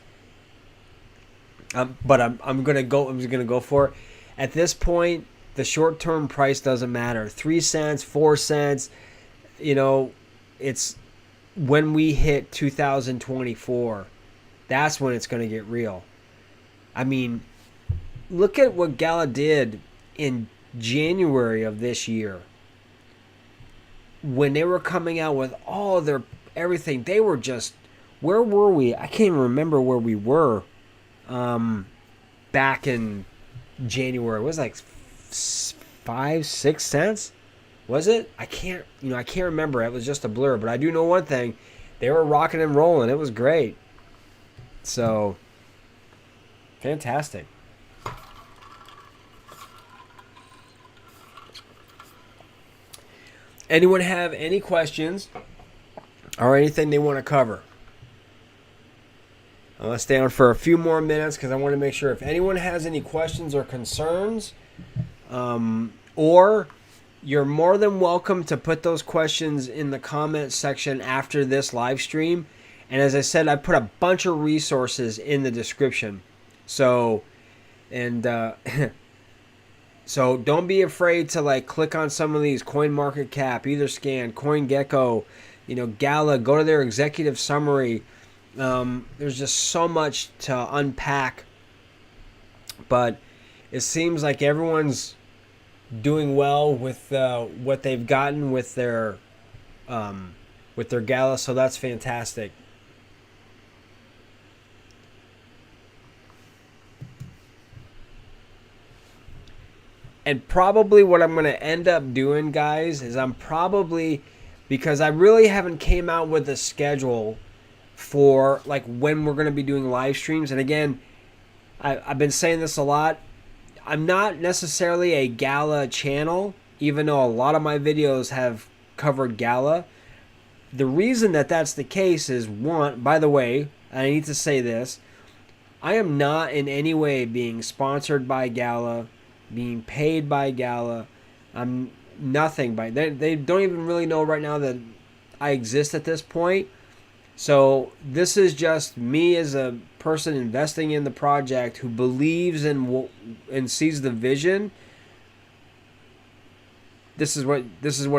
But I'm gonna go for it. At this point, the short-term price doesn't matter. 3 cents, 4 cents. It's when we hit 2024. That's when it's gonna get real. I mean, look at what Gala did in January of this year. When they were coming out with all their everything, they were just, where were we? I can't even remember where we were. Back in January, it was like 5, 6 cents. Was it? I can't remember. It was just a blur. But I do know one thing: they were rocking and rolling. It was great. So, fantastic. Anyone have any questions or anything they want to cover? I'm going to stay on for a few more minutes because I want to make sure if anyone has any questions or concerns, or you're more than welcome to put those questions in the comment section after this live stream. And as I said, I put a bunch of resources in the description. So don't be afraid to click on some of these: CoinMarketCap, Etherscan, CoinGecko, Gala. Go to their executive summary. There's just so much to unpack, but it seems like everyone's doing well with what they've gotten with their Gala, so that's fantastic. And probably what I'm going to end up doing, guys, is because I really haven't came out with a schedule for when we're going to be doing live streams. And again, I've been saying this a lot. I'm not necessarily a Gala channel, even though a lot of my videos have covered Gala. the reason that that's the case is, one, by the way, I need to say this, I am not in any way being sponsored by Gala, being paid by Gala. I'm nothing by they don't even really know right now that I exist at this point. So this is just me as a person investing in the project who believes in and sees the vision. This is what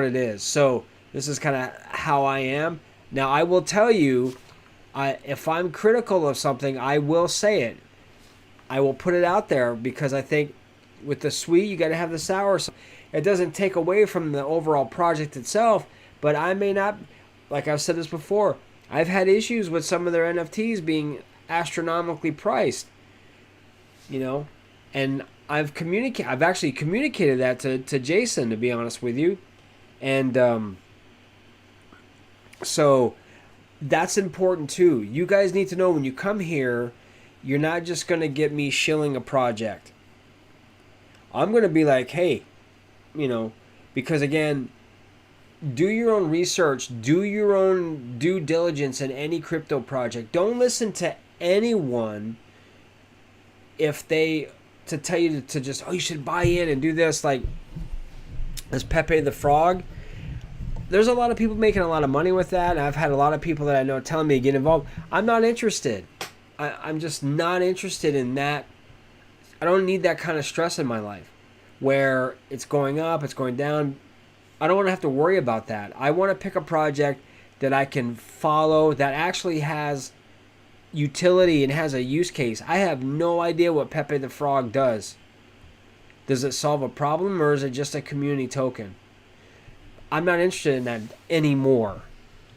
it is. So this is kind of how I am. Now I will tell you, if I'm critical of something, I will say it. I will put it out there, because I think with the sweet, you got to have the sour. It doesn't take away from the overall project itself, but I may not, like I've said this before, I've had issues with some of their NFTs being astronomically priced, and I've actually communicated that to Jason, to be honest with you, and so that's important too. You guys need to know, when you come here, you're not just going to get me shilling a project. I'm going to be like, hey, because again, do your own research, do your own due diligence in any crypto project. Don't listen to anyone to tell you to just, you should buy in and do this, like as Pepe the Frog. There's a lot of people making a lot of money with that, and I've had a lot of people that I know telling me to get involved. I'm not interested. I'm just not interested in that. I don't need that kind of stress in my life, where it's going up, it's going down. I don't want to have to worry about that. I want to pick a project that I can follow, that actually has utility and has a use case. I have no idea what Pepe the Frog does. Does it solve a problem, or is it just a community token? I'm not interested in that anymore.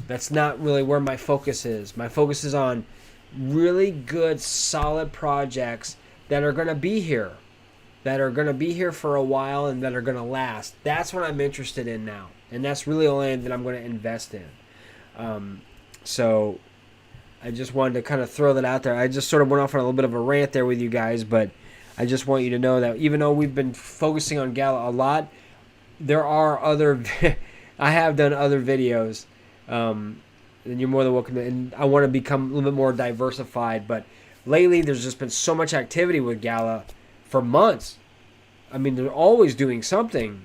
That's not really where my focus is. My focus is on really good, solid projects that are going to be here. That are going to be here for a while and that are going to last. That's what I'm interested in now. And that's really only that I'm going to invest in. So I just wanted to kind of throw that out there. I just sort of went off on a little bit of a rant there with you guys, but I just want you to know that even though we've been focusing on Gala a lot, there are other, I have done other videos, and you're more than welcome to, and I want to become a little bit more diversified, but lately there's just been so much activity with Gala for months. I mean, they're always doing something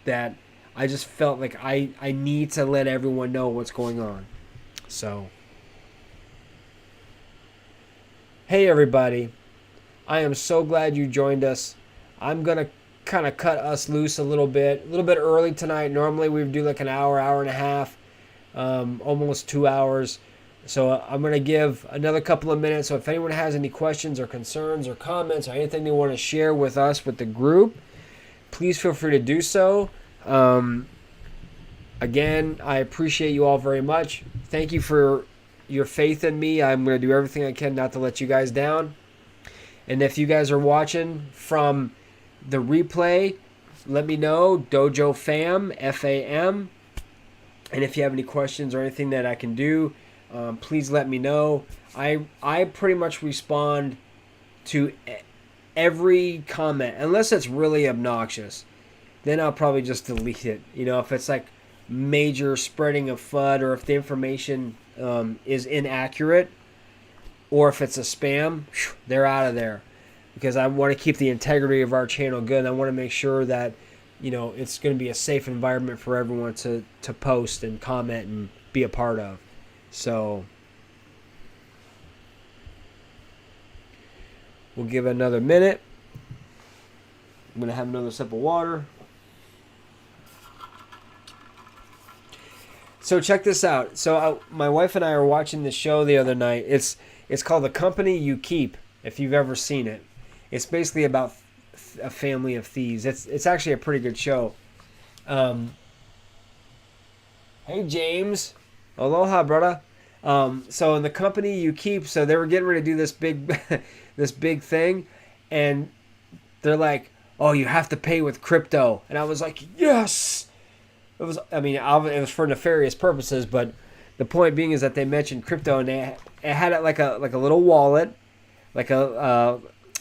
that I just felt like I need to let everyone know what's going on. So, hey everybody, I am so glad you joined us. I'm going to kind of cut us loose a little bit early tonight. Normally we would do like an hour and a half, almost 2 hours. So I'm going to give another couple of minutes. So if anyone has any questions or concerns or comments or anything they want to share with us, with the group, please feel free to do so. Again, I appreciate you all very much. Thank you for your faith in me. I'm going to do everything I can not to let you guys down. And if you guys are watching from the replay, let me know. Dojo Fam, F-A-M. And if you have any questions or anything that I can do, please let me know. I pretty much respond to every comment, unless it's really obnoxious. Then I'll probably just delete it. If it's like major spreading of FUD, or if the information is inaccurate, or if it's a spam, they're out of there. Because I want to keep the integrity of our channel good, and I want to make sure that it's going to be a safe environment for everyone to post and comment and be a part of. So we'll give it another minute. I'm going to have another sip of water. So check this out. So my wife and I are watching this show the other night. It's called The Company You Keep, if you've ever seen it. It's basically about a family of thieves. It's actually a pretty good show. Hey James, aloha brother. So in The Company You Keep, so they were getting ready to do this big this big thing, and they're like, oh, you have to pay with crypto. And I was like, yes. It was for nefarious purposes, but the point being is that they mentioned crypto, and it had it like a little wallet, it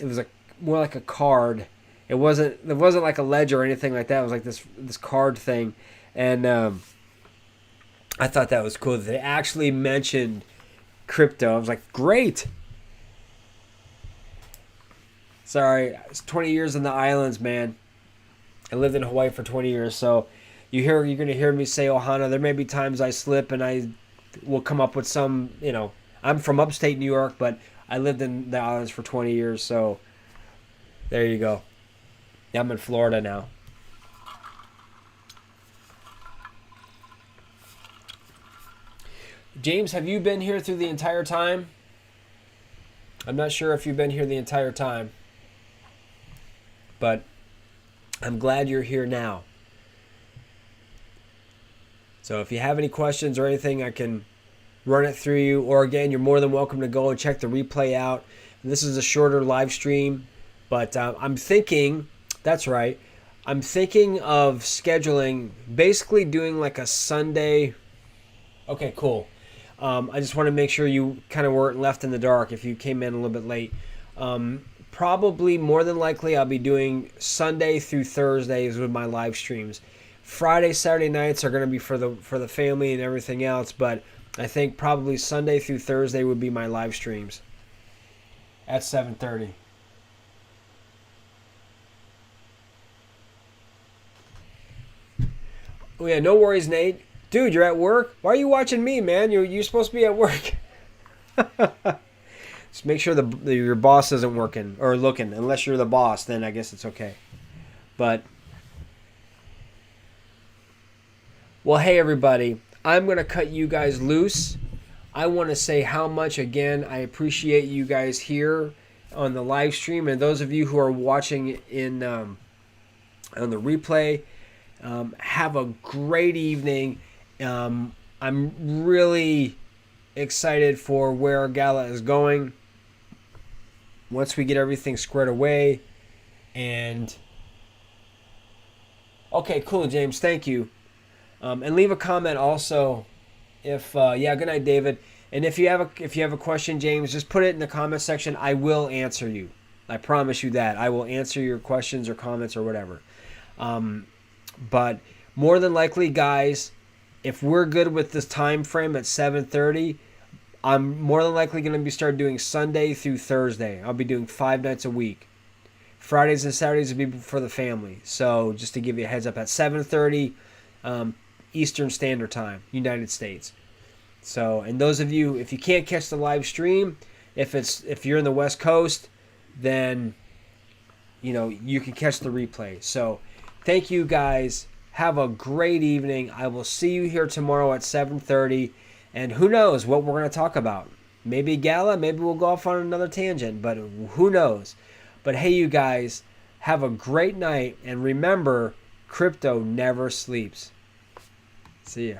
was more like a card. It wasn't like a ledger or anything like that. It was like this card thing, and I thought that was cool that they actually mentioned crypto. I was like, great. Sorry, it's 20 years in the islands, man. I lived in Hawaii for 20 years, so you're going to hear me say Ohana. There may be times I slip and I will come up with some, I'm from upstate New York, but I lived in the islands for 20 years, so there you go. I'm in Florida now. James, have you been here through the entire time? I'm not sure if you've been here the entire time, but I'm glad you're here now. So if you have any questions or anything, I can run it through you. Or again, you're more than welcome to go and check the replay out. This is a shorter live stream, but I'm thinking, that's right, I'm thinking of scheduling, basically doing like a Sunday. Okay, cool. I just want to make sure you kind of weren't left in the dark if you came in a little bit late. Probably more than likely I'll be doing Sunday through Thursdays with my live streams. Friday, Saturday nights are going to be for the family and everything else, but I think probably Sunday through Thursday would be my live streams at 7:30. Oh yeah, no worries, Nate. Dude, you're at work? Why are you watching me, man? You're supposed to be at work. Just make sure your boss isn't working or looking. Unless you're the boss, then I guess it's okay. But, well, hey, everybody. I'm going to cut you guys loose. I want to say how much, again, I appreciate you guys here on the live stream. And those of you who are watching in on the replay, have a great evening. I'm really excited for where Gala is going once we get everything squared away. And okay, cool, James, thank you. And leave a comment also if good night, David. And if you have a question, James, just put it in the comment section. I will answer you. I promise you that. I will answer your questions or comments or whatever. But more than likely, guys, if we're good with this time frame at 7:30, I'm more than likely going to start doing Sunday through Thursday. I'll be doing 5 nights a week. Fridays and Saturdays will be for the family. So just to give you a heads up, at 7:30 Eastern Standard Time, United States. So, and those of you, if you can't catch the live stream, if you're in the West Coast, then you can catch the replay. So, thank you guys. Have a great evening. I will see you here tomorrow at 7:30. And who knows what we're going to talk about. Maybe Gala, maybe we'll go off on another tangent, but who knows. But hey, you guys, have a great night. And remember, crypto never sleeps. See ya.